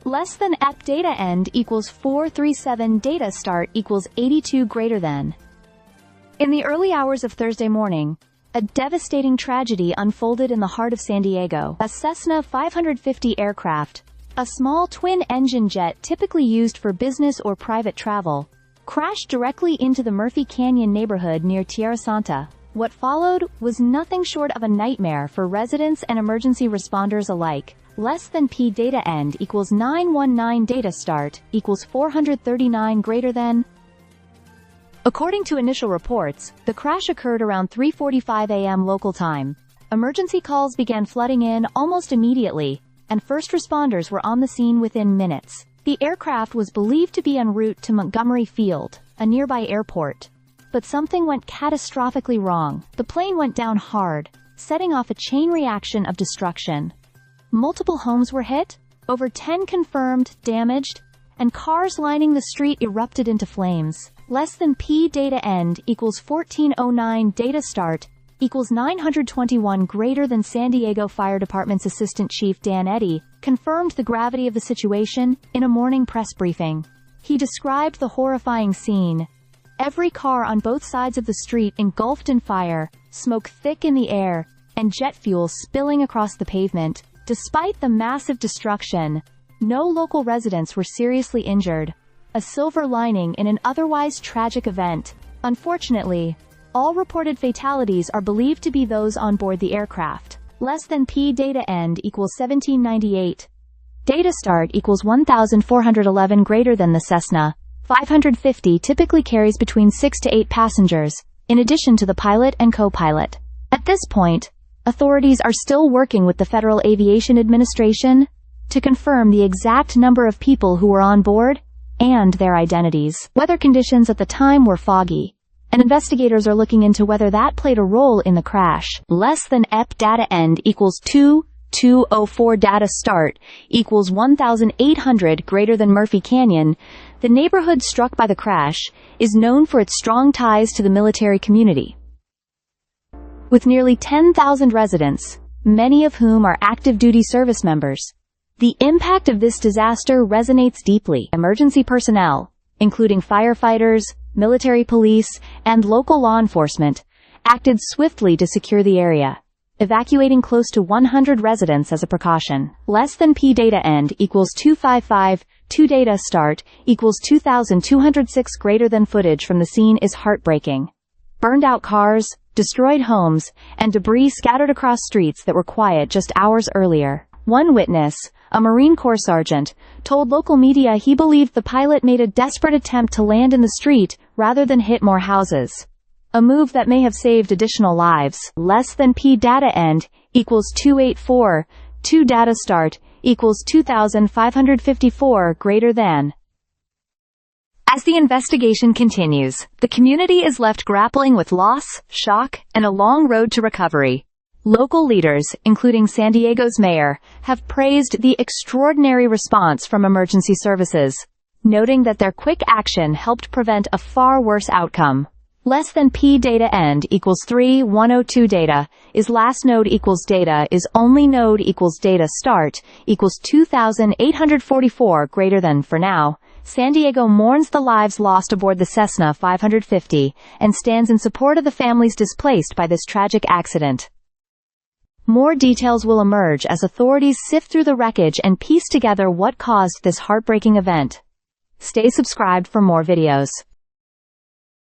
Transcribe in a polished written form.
Less than EP data end equals 437 data start equals 82 greater than. In the early hours of Thursday morning, a devastating tragedy unfolded in the heart of San Diego. A Cessna 550 aircraft, a small twin-engine jet typically used for business or private travel, crashed directly into the Murphy Canyon neighborhood near Tierra Santa. What followed was nothing short of a nightmare for residents and emergency responders alike. Less than P data end equals 919 data start equals 439 greater than. According to initial reports, the crash occurred around 3:45 a.m. local time. Emergency calls began flooding in almost immediately, and first responders were on the scene within minutes. The aircraft was believed to be en route to Montgomery Field, a nearby airport. But something went catastrophically wrong. The plane went down hard, setting off a chain reaction of destruction. Multiple homes were hit, over 10 confirmed damaged, and cars lining the street erupted into flames. Less than P data end equals 1409 data start equals 921 greater than. San Diego Fire Department's Assistant Chief Dan Eddy confirmed the gravity of the situation in a morning press briefing. He described the horrifying scene. Every car on both sides of the street engulfed in fire, smoke thick in the air, and jet fuel spilling across the pavement. Despite the massive destruction, no local residents were seriously injured, a silver lining in an otherwise tragic event. Unfortunately, all reported fatalities are believed to be those on board the aircraft. Less than P data end equals 1798. Data start equals 1411 greater than. The Cessna 550 typically carries between 6 to 8 passengers, in addition to the pilot and co-pilot. At this point, authorities are still working with the Federal Aviation Administration to confirm the exact number of people who were on board and their identities. Weather conditions at the time were foggy, and investigators are looking into whether that played a role in the crash. Less than EP data end equals 2204 data start equals 1800 greater than. Murphy Canyon, the neighborhood struck by the crash, is known for its strong ties to the military community. With nearly 10,000 residents, many of whom are active duty service members, the impact of this disaster resonates deeply. Emergency personnel, including firefighters, military police, and local law enforcement, acted swiftly to secure the area, evacuating close to 100 residents as a precaution. Less than P data end equals 2552 data start equals 2206 greater than. Footage from the scene is heartbreaking. Burned out cars, destroyed homes, and debris scattered across streets that were quiet just hours earlier. One witness, a Marine Corps sergeant, told local media he believed the pilot made a desperate attempt to land in the street rather than hit more houses, a move that may have saved additional lives. Less than P data end equals 2842 data start equals 2554 greater than. As the investigation continues, the community is left grappling with loss, shock, and a long road to recovery. Local leaders, including San Diego's mayor, have praised the extraordinary response from emergency services, noting that their quick action helped prevent a far worse outcome. Less than P data end equals 3102 data is last node equals data is only node equals data start equals 2844 greater than. For now, San Diego mourns the lives lost aboard the Cessna 550 and stands in support of the families displaced by this tragic accident. More details will emerge as authorities sift through the wreckage and piece together what caused this heartbreaking event. Stay subscribed for more videos.